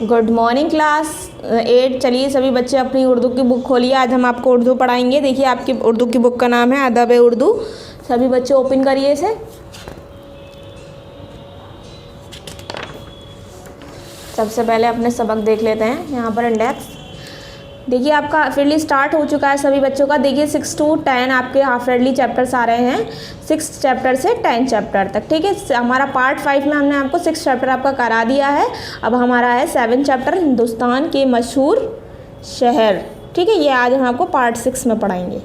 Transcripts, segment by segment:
Good morning class 8। चलिए सभी बच्चे अपनी उर्दू की बुक खोलिए। आज हम आपको उर्दू पढ़ाएंगे। देखिए आपकी उर्दू की बुक का नाम है अदब उर्दू। सभी बच्चे ओपन करिए इसे। सबसे पहले अपने सबक देख लेते हैं। यहाँ पर इंडेक्स देखिए आपका हाफ ईयरली स्टार्ट हो चुका है सभी बच्चों का। देखिए 6 to 10 आपके हाफ ईयरली चैप्टर्स आ रहे हैं, 6 चैप्टर से 10 चैप्टर तक। ठीक है, हमारा पार्ट 5 में हमने आपको 6 चैप्टर आपका करा दिया है। अब हमारा है 7 चैप्टर हिंदुस्तान के मशहूर शहर। ठीक है, ये आज हम आपको पार्ट 6 में पढ़ाएंगे।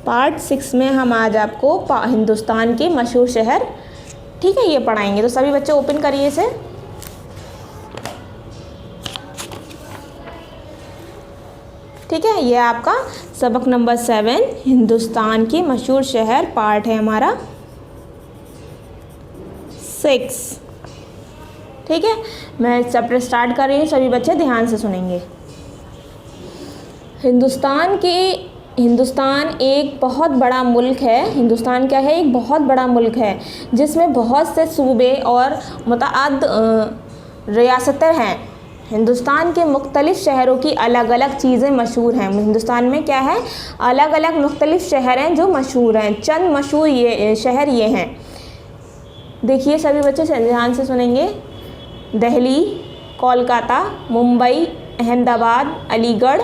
पार्ट 6 में हम आज आपको हिंदुस्तान के मशहूर शहर, ठीक है, ये पढ़ाएंगे। तो सभी बच्चे ओपन करिए इसे। ठीक है, ये आपका सबक नंबर 7 हिंदुस्तान के मशहूर शहर पार्ट है हमारा 6। ठीक है, मैं चैप्टर स्टार्ट कर रही हूँ, सभी बच्चे ध्यान से सुनेंगे। हिंदुस्तान एक बहुत बड़ा मुल्क है। हिंदुस्तान क्या है? एक बहुत बड़ा मुल्क है जिसमें बहुत से सूबे और मुतअद्दिद रियासतें हैं। हिंदुस्तान के मुख्तलिफ़ शहरों की अलग अलग चीज़ें मशहूर हैं। हिंदुस्तान में क्या है? अलग अलग मुख्तलिफ़ शहर हैं जो मशहूर हैं। चंद मशहूर शहर ये हैं। देखिए सभी बच्चे ध्यान से सुनेंगे। दिल्ली, कोलकाता, मुंबई, अहमदाबाद, अलीगढ़,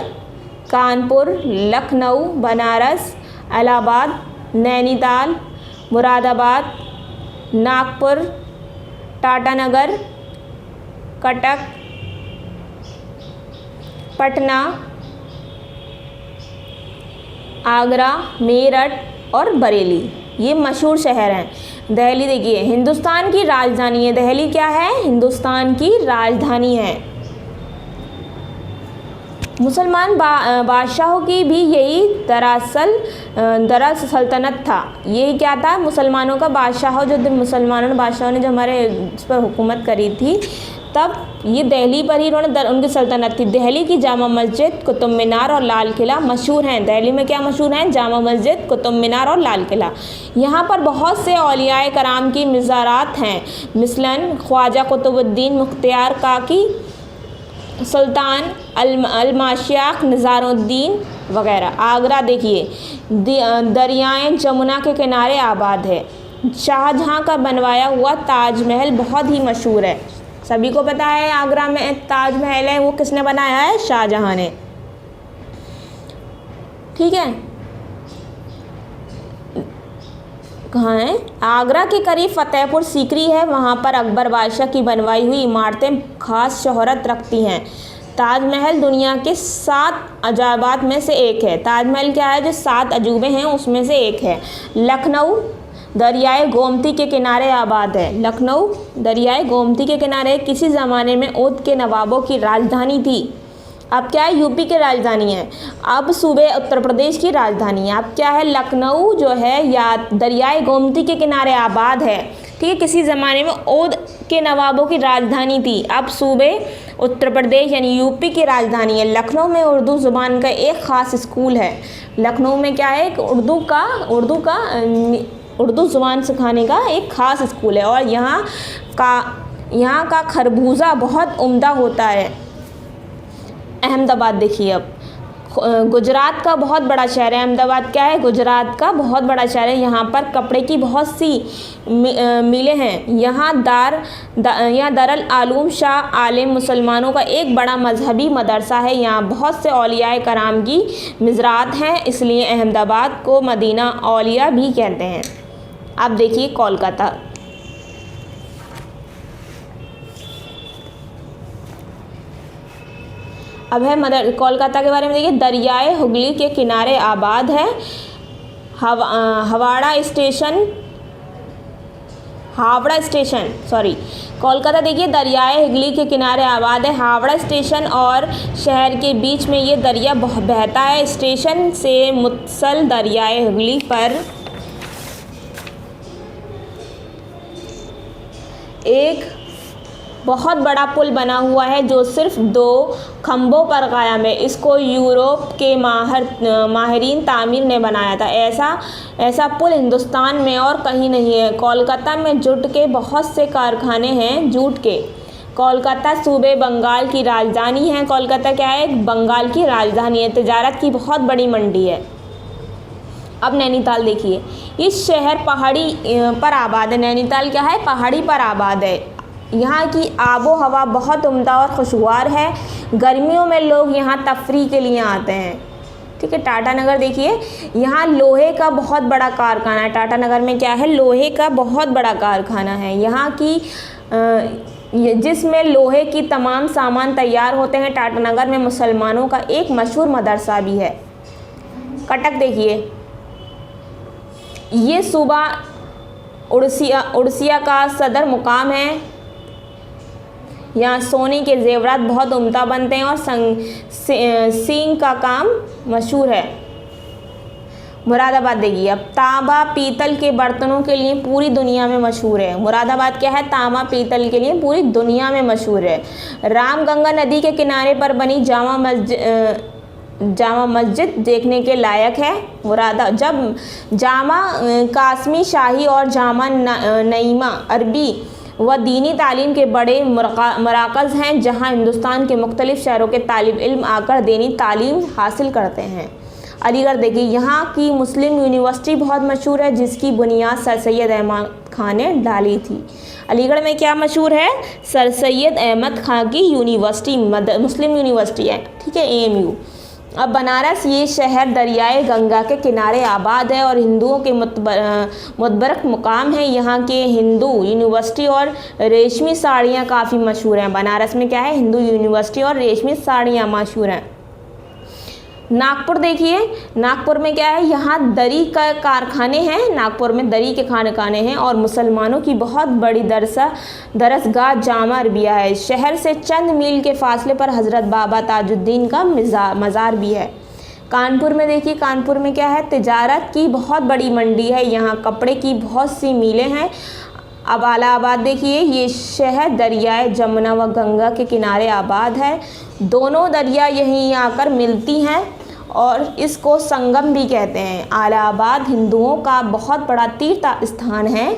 कानपुर, लखनऊ, बनारस, इलाहाबाद, नैनीताल, मुरादाबाद, नागपुर, टाटानगर, कटक, पटना, आगरा, मेरठ और बरेली, ये मशहूर शहर हैं। दिल्ली देखिए हिंदुस्तान की राजधानी है। दिल्ली क्या है? हिंदुस्तान की राजधानी है। मुसलमान बादशाहों की भी यही दरअसल सल्तनत था। ये क्या था? मुसलमानों का बादशाह, जो बादशाहों ने जो हमारे इस पर हुकूमत करी थी, तब ये दिल्ली पर ही उनकी सल्तनत थी। दिल्ली की जामा मस्जिद, कुतुब मीनार और लाल किला मशहूर हैं। दिल्ली में क्या मशहूर हैं? जामा मस्जिद, कुतुब मीनार और लाल किला। यहाँ पर बहुत से औलियाए कराम की मज़ारात हैं, मिसलन ख्वाजा कुतुबुद्दीन मुख्तियार काकी, सुल्तान अलमाशियाक निज़ारुद्दीन वगैरह। आगरा देखिए दरियाए जमुना के किनारे आबाद है। शाहजहाँ का बनवाया हुआ ताजमहल बहुत ही मशहूर है। सभी को पता है आगरा में ताजमहल है, वो किसने बनाया है? शाहजहाँ ने। ठीक है, कहाँ है? आगरा के करीब फतेहपुर सीकरी है। वहाँ पर अकबर बादशाह की बनवाई हुई इमारतें खास शोहरत रखती हैं। ताजमहल दुनिया के 7 अजायबात में से एक है। ताजमहल क्या है? जो 7 अजूबे हैं उसमें से एक है। लखनऊ दरियाए गोमती के किनारे आबाद है। लखनऊ दरियाए गोमती के किनारे किसी ज़माने में ओध के नवाबों की राजधानी थी। अब क्या है? यूपी की राजधानी है। अब सूबे उत्तर प्रदेश की राजधानी है। अब क्या है? लखनऊ जो है या दरियाए गोमती के किनारे आबाद है। ठीक है, किसी ज़माने में ओध के नवाबों की राजधानी थी। अब सूबे उत्तर प्रदेश यानी यूपी की राजधानी है। लखनऊ में उर्दू ज़ुबान का एक ख़ास स्कूल है। लखनऊ में क्या है? एक उर्दू ज़ुबान सिखाने का एक ख़ास स्कूल है। और यहाँ का खरबूजा बहुत उम्दा होता है। अहमदाबाद देखिए, अब गुजरात का बहुत बड़ा शहर है। अहमदाबाद क्या है? गुजरात का बहुत बड़ा शहर है। यहाँ पर कपड़े की बहुत सी मिलें हैं। यहाँ दारुल उलूम शाह आलिम मुसलमानों का एक बड़ा मजहबी मदरसा है। यहाँ बहुत से औलियाए कराम की मज़ारात हैं, इसलिए अहमदाबाद को मदीना औलिया भी कहते हैं। अब देखिए कोलकाता। अब है कोलकाता के बारे में देखिए। दरियाए हुगली के किनारे आबाद है। कोलकाता देखिए दरियाए हुगली के किनारे आबाद है। हावड़ा स्टेशन और शहर के बीच में ये दरिया बहता है। स्टेशन से मुत्सल दरियाए हुगली पर एक बहुत बड़ा पुल बना हुआ है जो सिर्फ 2 खंभों पर कायम है। इसको यूरोप के माहिरीन तामीर ने बनाया था। ऐसा पुल हिंदुस्तान में और कहीं नहीं है। कोलकाता में जूट के बहुत से कारखाने हैं। कोलकाता सूबे बंगाल की राजधानी है। कोलकाता क्या है? बंगाल की राजधानी है, तिजारत की बहुत बड़ी मंडी है। अब नैनीताल देखिए, इस शहर पहाड़ी पर आबाद है। नैनीताल क्या है? पहाड़ी पर आबाद है। यहाँ की आबो हवा बहुत उम्दा और खुशगवार है। गर्मियों में लोग यहाँ तफरीह के लिए आते हैं। ठीक है। टाटा नगर देखिए, यहाँ लोहे का बहुत बड़ा कारखाना है। टाटा नगर में क्या है? लोहे का बहुत बड़ा कारखाना है। यहाँ की जिसमें लोहे की तमाम सामान तैयार होते हैं। टाटा नगर में मुसलमानों का एक मशहूर मदरसा भी है। कटक देखिए, ये सूबा उड़ीसा का सदर मुकाम है। यहाँ सोने के जेवरात बहुत उम्दा बनते हैं और सींग का काम मशहूर है। मुरादाबाद देखिए, अब तांबा पीतल के बर्तनों के लिए पूरी दुनिया में मशहूर है। मुरादाबाद क्या है? तांबा पीतल के लिए पूरी दुनिया में मशहूर है। रामगंगा नदी के किनारे पर बनी जामा मस्जिद देखने के लायक है। जब जामा कासमी शाही और जामा नईमा अरबी व दीनी तालीम के बड़े मराकज़ हैं, जहां हिंदुस्तान के मुख्तलिफ़ शहरों के तालिब इल्म आकर दीनी तालीम हासिल करते हैं। अलीगढ़ देखिए, यहाँ की मुस्लिम यूनिवर्सिटी बहुत मशहूर है, जिसकी बुनियाद सर सैयद अहमद खान ने डाली थी। अलीगढ़ में क्या मशहूर है? सर सैयद अहमद खान की यूनिवर्सिटी, मुस्लिम यूनिवर्सिटी है। ठीक है, AMU। अब बनारस, ये शहर दरियाए गंगा के किनारे आबाद है और हिंदुओं के मुतबरक मुकाम है। यहाँ के हिंदू यूनिवर्सिटी और रेशमी साड़ियाँ काफ़ी मशहूर हैं। बनारस में क्या है? हिंदू यूनिवर्सिटी और रेशमी साड़ियाँ मशहूर हैं। नागपुर देखिए, नागपुर में क्या है? यहाँ दरी का कारखाने हैं। नागपुर में दरी के कारखाने हैं और मुसलमानों की बहुत बड़ी दरसगाह जामा अरबिया है। शहर से चंद मील के फासले पर हज़रत बाबा ताजुद्दीन का मज़ार भी है। कानपुर में देखिए, कानपुर में क्या है? तिजारत की बहुत बड़ी मंडी है। यहाँ कपड़े की बहुत सी मिलें हैं। अब इलाहाबाद देखिए, ये शहर दरियाए जमुना व गंगा के किनारे आबाद है। दोनों दरिया यहीं आकर मिलती हैं और इसको संगम भी कहते हैं। इलाहाबाद हिंदुओं का बहुत बड़ा तीर्थ स्थान है।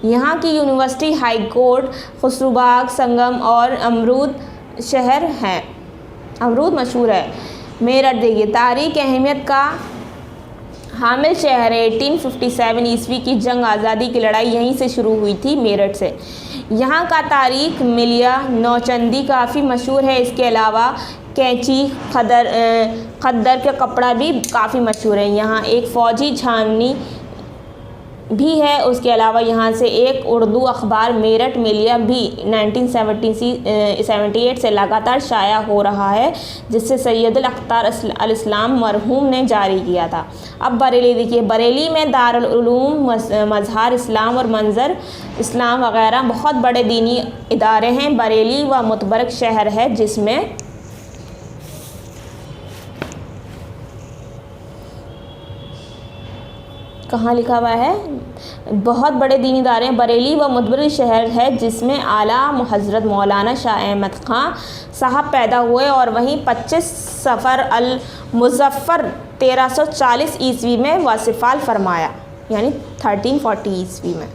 यहाँ की यूनिवर्सिटी, हाई कोर्ट, खुसरूबाग, संगम और अमरूद शहर हैं। अमरूद मशहूर है। मेरठ देखिए, तारीख़ अहमियत का हामिल शहर है। 1857 ईस्वी की जंग आज़ादी की लड़ाई यहीं से शुरू हुई थी, मेरठ से। यहाँ का तारीख मिलिया नौचंदी काफ़ी मशहूर है। इसके अलावा कैंची, खद्दर का कपड़ा भी काफ़ी मशहूर है। यहाँ एक फ़ौजी छावनी भी है। उसके अलावा यहाँ से एक उर्दू अखबार मेरठ मिलिया भी 1978 से लगातार शाया हो रहा है, जिससे सैयदुल अख्तार अल इस्लाम मरहूम ने जारी किया था। अब बरेली देखिए, बरेली में दारुल उलूम, मज़हार इस्लाम और मंजर इस्लाम वगैरह बहुत बड़े दीनी इदारे हैं। बरेली व मुतबरक शहर है, जिसमें कहाँ लिखा हुआ है? बहुत बड़े दीनी इदारे हैं। बरेली व मुतबरक शहर है, जिसमें आला हज़रत मौलाना शाह अहमद ख़ान साहब पैदा हुए और वहीं 25 सफ़र अल मुज़फ़्फ़र 1340 ईस्वी में वसिफ़ाल फरमाया, यानी 1340 ईस्वी में।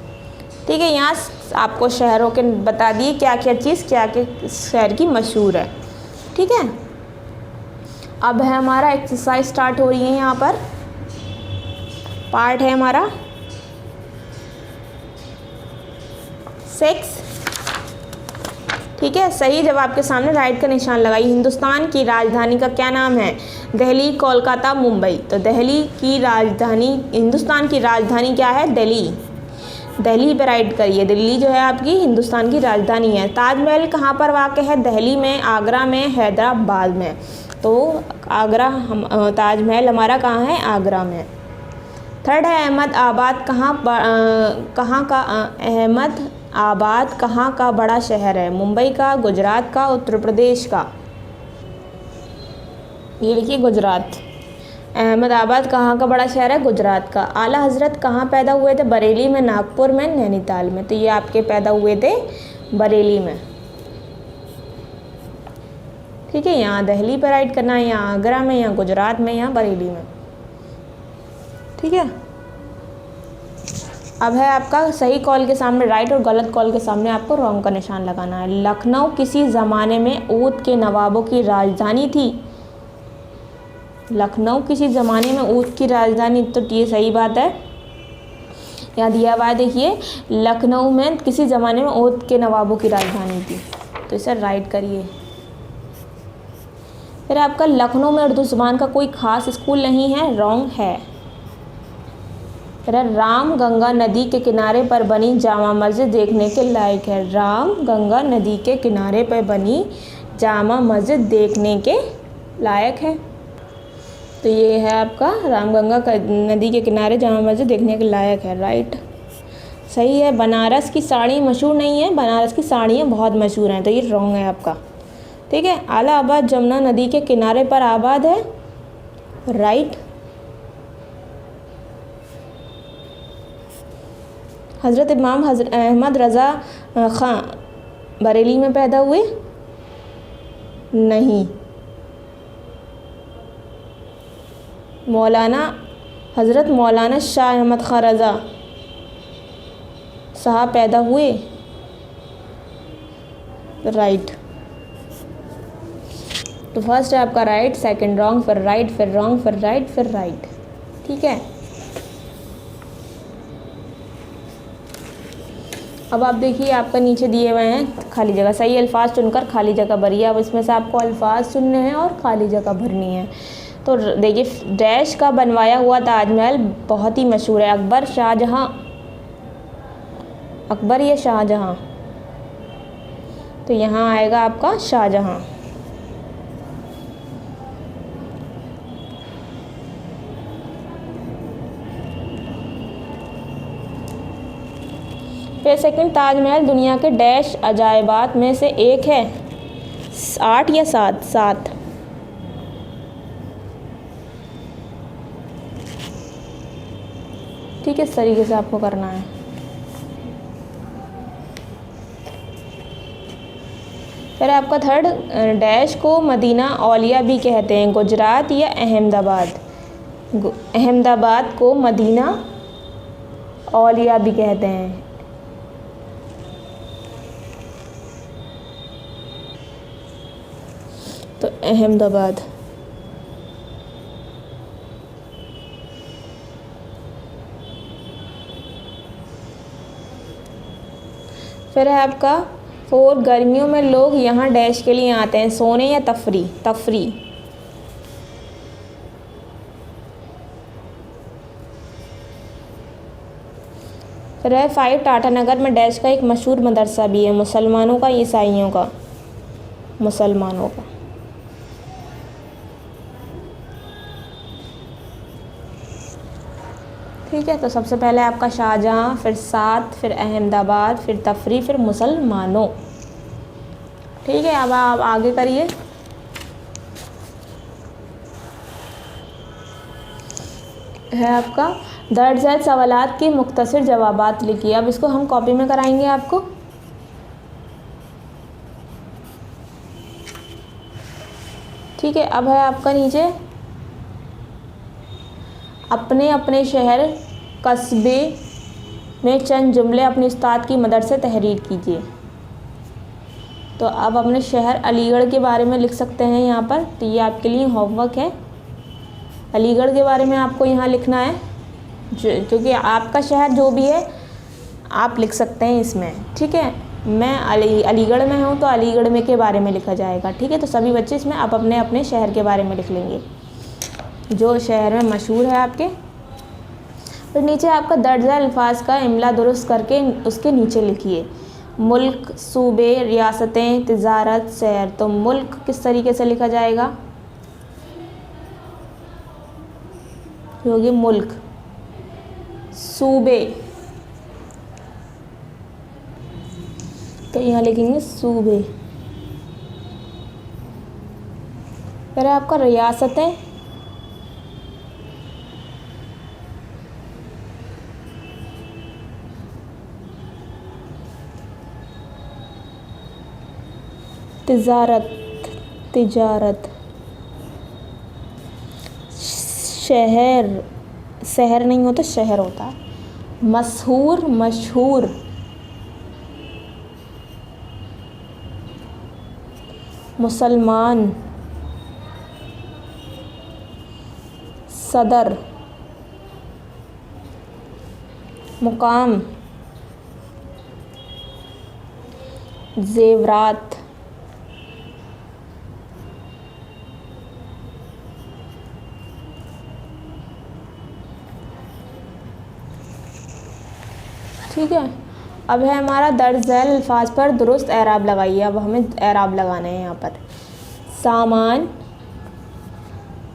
ठीक है, यहाँ आपको शहरों के बता दिए क्या क्या चीज़ क्या क्या शहर की मशहूर है। ठीक है, अब है हमारा एक्सरसाइज स्टार्ट हो रही है। यहाँ पर पार्ट है हमारा 6। ठीक है, सही जवाब के सामने राइट का निशान लगाइए। हिंदुस्तान की राजधानी का क्या नाम है? दिल्ली, कोलकाता, मुंबई। तो दिल्ली की राजधानी, हिंदुस्तान की राजधानी क्या है? दिल्ली। दिल्ली पे राइट करिए। दिल्ली जो है आपकी हिंदुस्तान की राजधानी है। ताजमहल कहाँ पर वाक़ है? दिल्ली में, आगरा में, हैदराबाद में। तो आगरा ताजमहल हमारा कहाँ है? आगरा में। थर्ड है अहमद आबाद कहाँ का बड़ा शहर है? मुंबई का, गुजरात का, उत्तर प्रदेश का। ये लिखिए गुजरात। अहमदाबाद कहाँ का बड़ा शहर है? गुजरात का। आला हज़रत कहाँ पैदा हुए थे? बरेली में, नागपुर में, नैनीताल में। तो ये आपके पैदा हुए थे बरेली में। ठीक है, यहाँ दिल्ली पर राइट करना है, यहाँ आगरा में, यहाँ गुजरात में, यहाँ बरेली में। ठीक है, अब है आपका सही कॉल के सामने राइट और गलत कॉल के सामने आपको रॉन्ग का निशान लगाना है। लखनऊ किसी ज़माने में ओध के नवाबों की राजधानी थी। लखनऊ किसी ज़माने में ओध की राजधानी, तो ये सही बात है। यहाँ दिया हुआ है देखिए, लखनऊ में किसी ज़माने में ओध के नवाबों की राजधानी थी, तो इसे राइट करिए। फिर आपका लखनऊ में उर्दू ज़ुबान का कोई ख़ास स्कूल नहीं है, रॉन्ग है। फिर राम गंगा नदी के किनारे पर बनी जामा मस्जिद देखने के लायक है। राम गंगा नदी के किनारे पर बनी जामा मस्जिद देखने के लायक है, तो ये है आपका राम गंगा नदी के किनारे जामा मस्जिद देखने के लायक है, राइट सही है। बनारस की साड़ी मशहूर नहीं है, बनारस की साड़ियाँ बहुत मशहूर हैं, तो ये रॉन्ग है आपका। ठीक है, इलाहाबाद जमुना नदी के किनारे पर आबाद है, राइट। हज़रत इमाम अहमद रज़ा ख़ान बरेली में पैदा हुए, नहीं। हज़रत मौलाना शाह अहमद ख़ान रज़ा साहब पैदा हुए, राइट। तो फर्स्ट है आपका राइट, सेकंड रॉन्ग, फिर राइट, फिर रॉन्ग, फिर राइट, फिर राइट। ठीक है, अब आप देखिए आपका नीचे दिए हुए हैं खाली जगह, सही अल्फाज चुनकर खाली जगह भरिए। अब इसमें से आपको अल्फाज चुनने हैं और खाली जगह भरनी है। तो देखिए, डैश का बनवाया हुआ ताजमहल बहुत ही मशहूर है, अकबर, शाहजहां, अकबर या शाहजहां, तो यहाँ आएगा आपका शाहजहां। फिर सेकंड, ताजमहल दुनिया के डैश अजायबात में से एक है, 8 या 7? 7। ठीक है, इस तरीके से आपको करना है। फिर आपका थर्ड, डैश को मदीना औलिया भी कहते हैं, गुजरात या अहमदाबाद? अहमदाबाद को मदीना औलिया भी कहते हैं, तो अहमदाबाद। फिर है आपका 4, गर्मियों में लोग यहाँ डैश के लिए आते हैं, सोने या तफरी? तफरी। फिर है 5, टाटानगर में डैश का एक मशहूर मदरसा भी है, मुसलमानों का, ईसाइयों का? मुसलमानों का। ठीक है, तो सबसे पहले आपका शाहजहां, फिर 7, फिर अहमदाबाद, फिर तफरी, फिर मुसलमानों। ठीक है, अब आप आगे करिए। है आपका दर्ज है सवालात के मुख्तसर जवाबात लिखिए। अब इसको हम कॉपी में कराएंगे आपको। ठीक है, अब है आपका नीचे, अपने अपने शहर कस्बे में चंद जुमले अपने उस्ताद की मदद से तहरीर कीजिए। तो अब अपने शहर अलीगढ़ के बारे में लिख सकते हैं यहाँ पर, तो ये आपके लिए होमवर्क है। अलीगढ़ के बारे में आपको यहाँ लिखना है, क्योंकि आपका शहर जो भी है आप लिख सकते हैं इसमें। ठीक है, मैं अलीगढ़ में हूँ तो अलीगढ़ में के बारे में लिखा जाएगा। ठीक है, तो सभी बच्चे इसमें आप अपने अपने शहर के बारे में लिख लेंगे जो शहर में मशहूर है आपके। फिर नीचे आपका दर्जा अल्फाज का इमला दुरुस्त करके उसके नीचे लिखिए। मुल्क, सूबे, रियासतें, तिजारत, शहर। तो मुल्क किस तरीके से लिखा जाएगा? होगी मुल्क। सूबे, तो यहाँ लिखेंगे सूबे। फिर आपका रियासतें, तिजारत, तिजारत। शहर, शहर नहीं होता, शहर होता है। मशहूर, मशहूर, मुसलमान, सदर, मुकाम, जेवरात, ठीक है। अब है हमारा दर्ज झैल अल्फाज पर दुरुस्त एराब लगाइए। अब हमें एराब लगाने हैं यहाँ पर। सामान,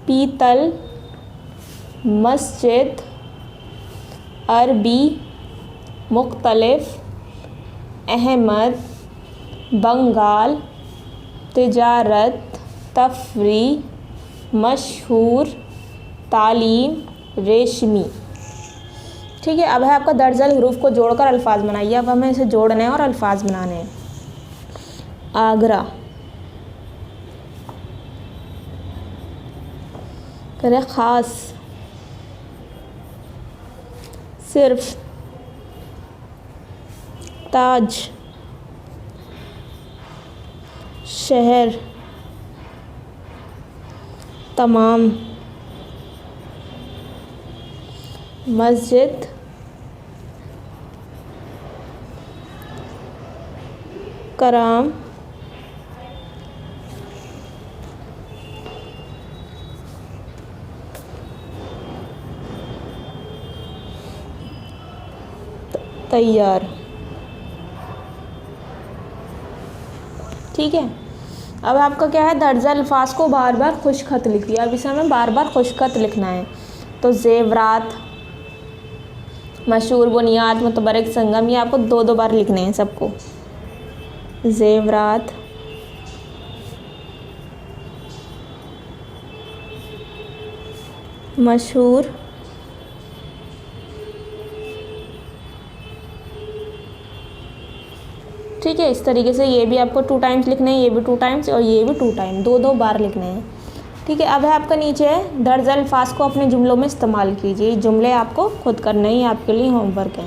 पीतल, मस्जिद, अरबी, मुख्तलिफ, अहमद, बंगाल, तिजारत, तफरी, मशहूर, तालीम, रेशमी। ठीक है। अब है आपका दर्जल हरूफ को जोड़कर अल्फाज बनाइए। अब हमें इसे जोड़ने हैं और अल्फाज बनाने हैं। आगरा, करे ख़ास, सिर्फ, ताज, शहर, तमाम, मस्जिद, कराम, तैयार। ठीक है। अब आपका क्या है, दर्जा अल्फाज को बार बार खुशखत लिखिए। अब इसे हमें बार बार खुशखत लिखना है। तो जेवरात, मशहूर, बुनियाद, मुतबरक, संगम, ये आपको दो दो बार लिखने हैं सबको। जेवरात, मशहूर, ठीक है। इस तरीके से ये भी आपको 2 टाइम्स लिखने हैं, ये भी 2 टाइम्स और ये भी 2 टाइम, दो दो बार लिखने हैं। ठीक है। अब है आपका नीचे है दर्ज अल्फाज को अपने जुमलों में इस्तेमाल कीजिए। जुमले आपको खुद करने ही, आपके लिए होमवर्क है।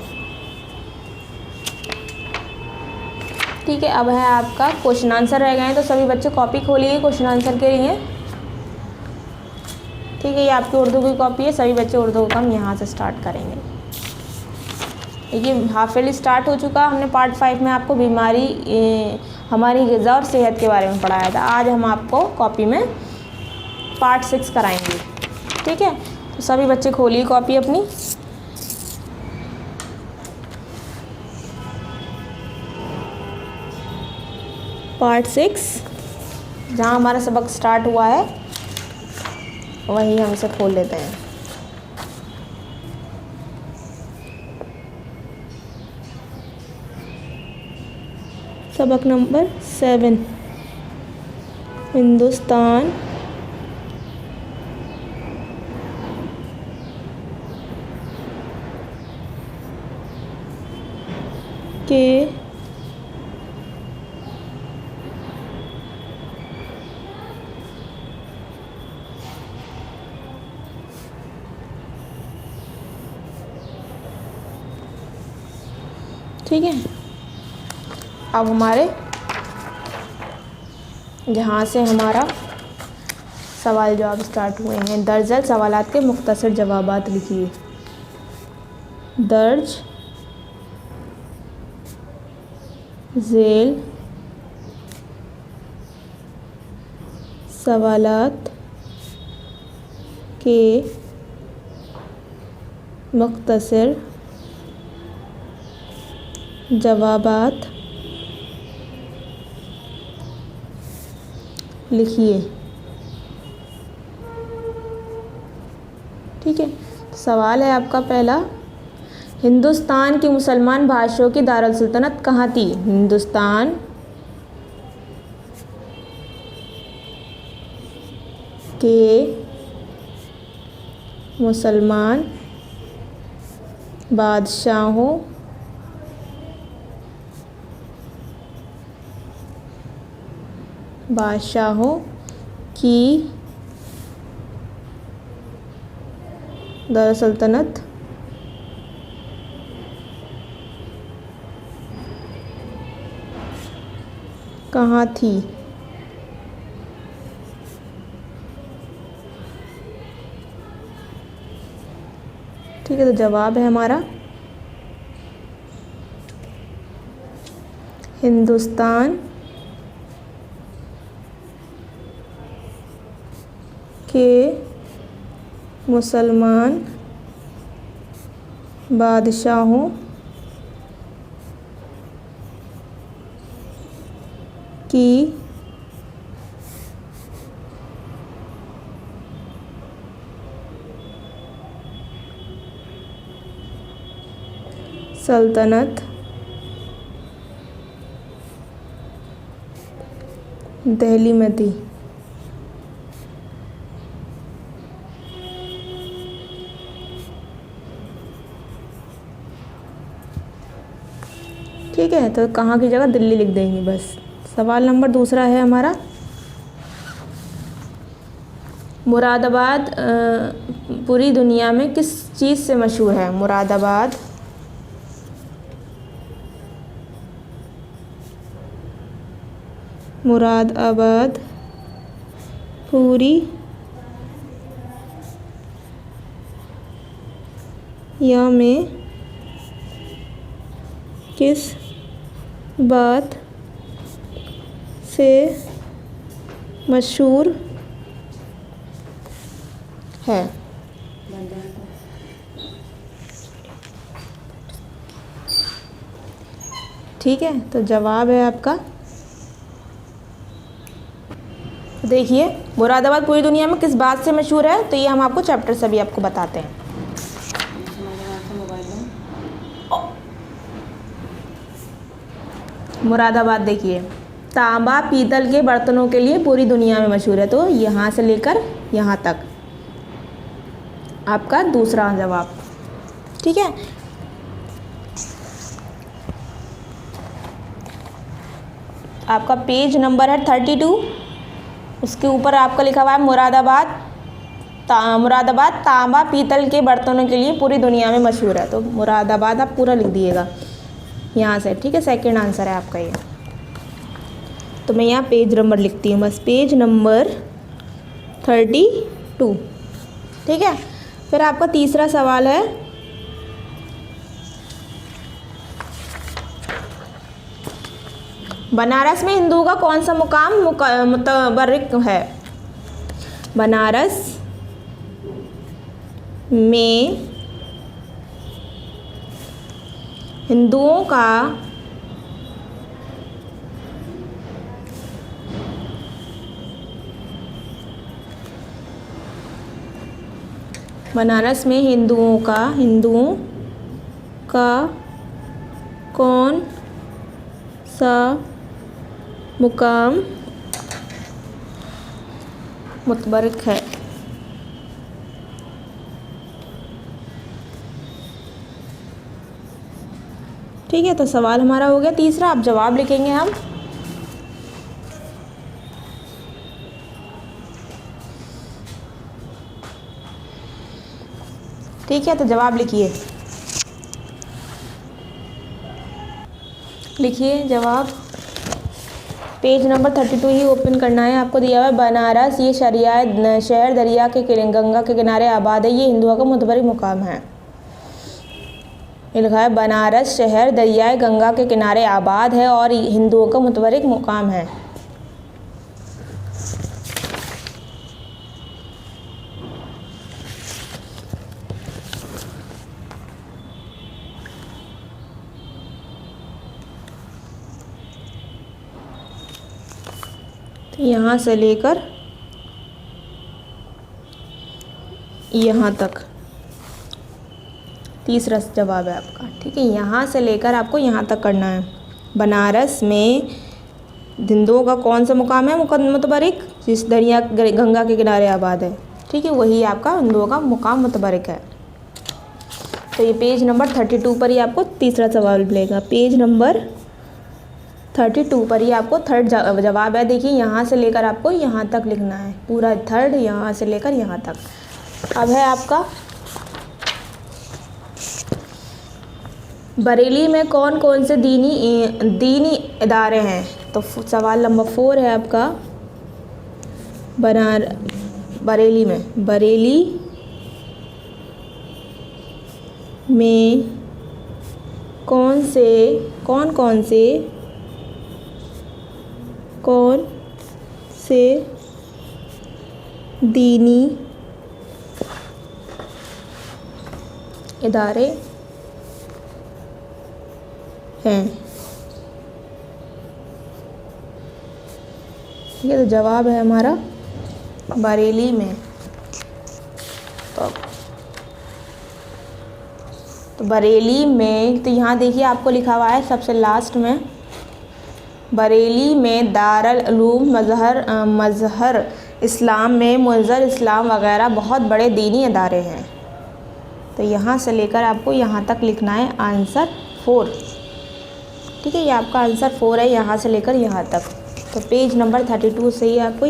ठीक है। अब है आपका क्वेश्चन आंसर रह गए हैं, तो सभी बच्चे कॉपी खोलिए क्वेश्चन आंसर के लिए। ठीक है। ये आपकी उर्दू की कॉपी है। सभी बच्चे उर्दू का हम यहाँ से स्टार्ट करेंगे। ये हाफ ईयरली स्टार्ट हो चुका। हमने पार्ट 5 में आपको बीमारी, हमारी ग़िज़ा और सेहत के बारे में पढ़ाया था। आज हम आपको कॉपी में पार्ट 6 कराएंगे। ठीक है। तो सभी बच्चे खोलिए कॉपी अपनी। पार्ट 6 जहाँ हमारा सबक स्टार्ट हुआ है वहीं हम इसे खोल लेते हैं। सबक नंबर 7, हिंदुस्तान के ठीक है। अब हमारे जहाँ से हमारा सवाल जवाब स्टार्ट हुए हैं, दर्जल सवालात के मुख्तसर जवाबात लिखिए। दर्ज झेल सवालात के मुख्तसर जवाबात लिखिए। ठीक है। सवाल है आपका पहला, हिंदुस्तान की मुसलमान बादशाहों की दारुल सुल्तनत कहाँ थी? हिंदुस्तान के मुसलमान बादशाहों की दारुल सुल्तनत कहाँ थी? ठीक है, तो जवाब है हमारा हिंदुस्तान के मुसलमान बादशाहों की सल्तनत दिल्ली में थी। ठीक है, तो कहाँ की जगह दिल्ली लिख देंगे बस। सवाल नंबर दूसरा है हमारा, मुरादाबाद पूरी दुनिया में किस चीज़ से मशहूर है? मुरादाबाद पूरी या में किस बात से मशहूर है? ठीक है, तो जवाब है आपका, देखिए मुरादाबाद पूरी दुनिया में किस बात से मशहूर है, तो ये हम आपको चैप्टर से भी आपको बताते हैं। मुरादाबाद देखिए तांबा पीतल के बर्तनों के लिए पूरी दुनिया में मशहूर है, तो यहाँ से लेकर यहाँ तक आपका दूसरा जवाब। ठीक है, आपका पेज नंबर है 32, उसके ऊपर आपका लिखा हुआ है मुरादाबाद तांबा पीतल के बर्तनों के लिए पूरी दुनिया में मशहूर है, तो मुरादाबाद आप पूरा लिख दिएगा यहाँ से। ठीक है, सेकंड आंसर है आपका ये। तो मैं यहाँ पेज नंबर लिखती हूँ बस, पेज नंबर 32। ठीक है, फिर आपका तीसरा सवाल है, बनारस में हिंदुओं का कौन सा मुकाम मुतबर्रिक है? बनारस में हिंदुओं का हिंदुओं का कौन सा मुकाम मुतबर्रिक है? ठीक है, तो सवाल हमारा हो गया तीसरा, अब जवाब लिखेंगे हम। ठीक है, तो जवाब लिखिए जवाब। पेज नंबर 32 ही ओपन करना है, आपको दिया हुआ है बनारस, ये शहर दरिया के गंगा के किनारे आबाद है, ये हिंदुओं का मुतबर्रिक मुकाम है। ये लिखा है बनारस शहर दरियाए गंगा के किनारे आबाद है और हिंदुओं का मुतबर्रिक मुकाम है। तो यहाँ से लेकर यहाँ तक तीसरा जवाब है आपका। ठीक है, यहाँ से लेकर आपको यहाँ तक करना है। बनारस में हिंदुओं का कौन सा मुकाम है मुतबर्रिक? जिस दरिया गंगा के किनारे आबाद है। ठीक है, वही आपका हिंदुओं का मुकाम मुतबर्रिक है। तो ये पेज नंबर 32 पर ही आपको तीसरा सवाल मिलेगा। पेज नंबर 32 पर ही आपको थर्ड जवाब है। देखिए यहाँ से लेकर आपको यहाँ तक लिखना है, पूरा थर्ड यहाँ से लेकर यहाँ तक। अब है आपका बरेली में कौन कौन से दीनी इदारे हैं? तो सवाल नंबर 4 है आपका, बरेली में कौन से दीनी इदारे हैं? ठीक है, तो जवाब है हमारा बरेली में। तो बरेली में, तो यहाँ देखिए आपको लिखा हुआ है सबसे लास्ट में, बरेली में दारुल उलूम, मज़हर इस्लाम में मुज़र इस्लाम वगैरह बहुत बड़े दीनी इदारे हैं। तो यहाँ से लेकर आपको यहाँ तक लिखना है आंसर 4। ठीक है, ये आपका आंसर 4 है, यहाँ से लेकर यहाँ तक। तो पेज नंबर 32 से ही आपको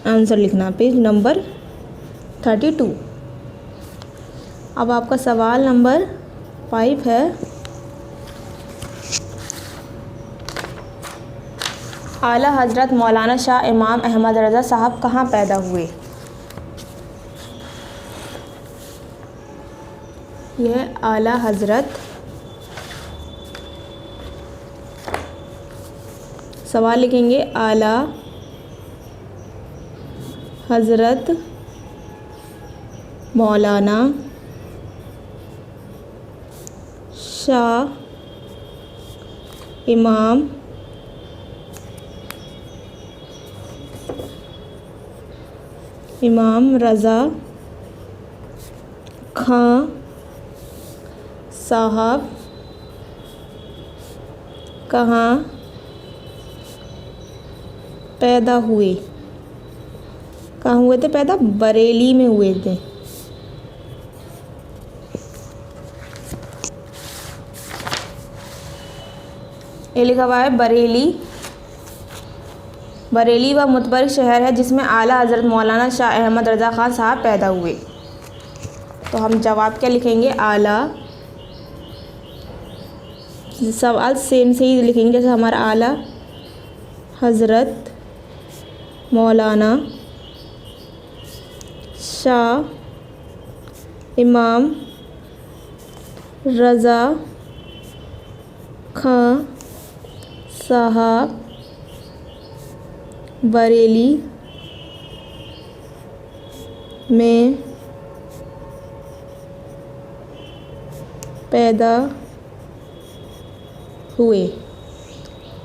आंसर लिखना है, पेज नंबर 32। अब आपका सवाल नंबर 5 है, आला हज़रत मौलाना शाह इमाम अहमद रज़ा साहब कहाँ पैदा हुए? यह आला हज़रत, सवाल लिखेंगे आला हज़रत मौलाना शाह इमाम रज़ा खां साहब कहाँ पैदा हुए? कहाँ हुए थे पैदा? बरेली में हुए थे। ये लिखा हुआ है बरेली वह मुतबरक शहर है जिसमें आला हज़रत मौलाना शाह अहमद रज़ा ख़ान साहब पैदा हुए। तो हम जवाब क्या लिखेंगे? आला, सवाल सेम से ही लिखेंगे जैसे हमारा आला हज़रत मौलाना शाह इमाम रज़ा खां साहब बरेली में पैदा हुए।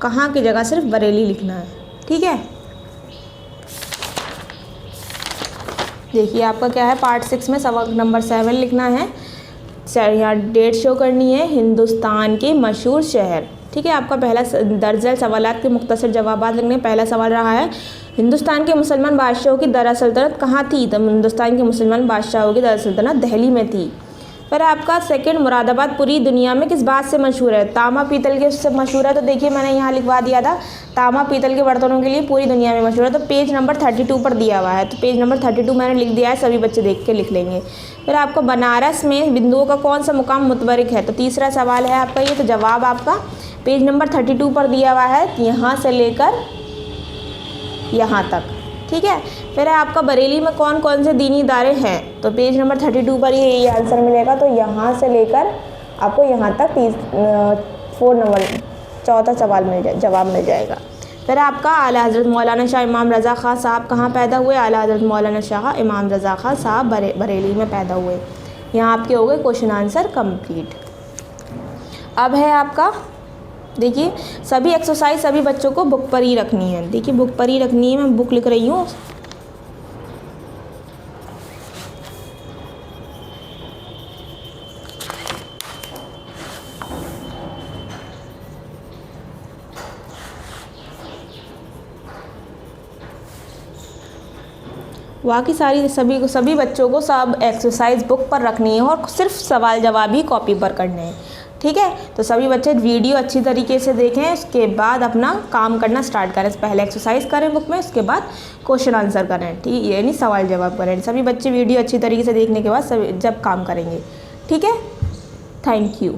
कहाँ की जगह सिर्फ बरेली लिखना है। ठीक है, देखिए आपका क्या है, पार्ट 6 में सवाल नंबर 7 लिखना है। यहाँ डेट शो करनी है, हिंदुस्तान के मशहूर शहर। ठीक है, आपका पहला दर्जल सवालात के मुख्तसर जवाबात लिखने। पहला सवाल रहा है, हिंदुस्तान के मुसलमान बादशाहों की दरसल्तनत कहाँ थी? तो हिंदुस्तान के मुसलमान बादशाहों की दरसल्तनत दिल्ली में थी। फिर आपका सेकंड, मुरादाबाद पूरी दुनिया में किस बात से मशहूर है? तांबा पीतल के से मशहूर है। तो देखिए मैंने यहाँ लिखवा दिया था, तांबा पीतल के बर्तनों के लिए पूरी दुनिया में मशहूर है। तो पेज नंबर 32 पर दिया हुआ है, तो पेज नंबर 32 मैंने लिख दिया है, सभी बच्चे देख के लिख लेंगे। फिर आपको बनारस में बिंदुओं का कौन सा मुकाम मुतबरिक है? तो तीसरा सवाल है आपका ये। तो जवाब आपका पेज नंबर 32 पर दिया हुआ है, यहाँ से लेकर यहाँ तक। ठीक है, फिर है आपका बरेली में कौन कौन से दीनी इदारे हैं? तो पेज नंबर 32 पर ही ये आंसर मिलेगा। तो यहाँ से लेकर आपको यहाँ तक 4 नंबर चौथा सवाल जवाब मिल जाएगा। फिर आपका आला हज़रत मौलाना शाह इमाम रज़ा ख़ां साहब कहाँ पैदा हुए? आला हज़रत मौलाना शाह इमाम रज़ा ख़ां साहब बरेली में पैदा हुए। यहाँ आपके हो गए क्वेश्चन आंसर कंप्लीट। अब है आपका, देखिए सभी एक्सरसाइज सभी बच्चों को बुक पर ही रखनी है। देखिए बुक पर ही रखनी है, मैं बुक लिख रही हूँ। बाकी सभी बच्चों को सब एक्सरसाइज बुक पर रखनी है और सिर्फ सवाल जवाब ही कॉपी पर करने हैं। ठीक है, तो सभी बच्चे वीडियो अच्छी तरीके से देखें, उसके बाद अपना काम करना स्टार्ट करें। पहले एक्सरसाइज करें बुक में, उसके बाद क्वेश्चन आंसर करें। ठीक, यानी सवाल जवाब करें। सभी बच्चे वीडियो अच्छी तरीके से देखने के बाद जब काम करेंगे। ठीक है, थैंक यू।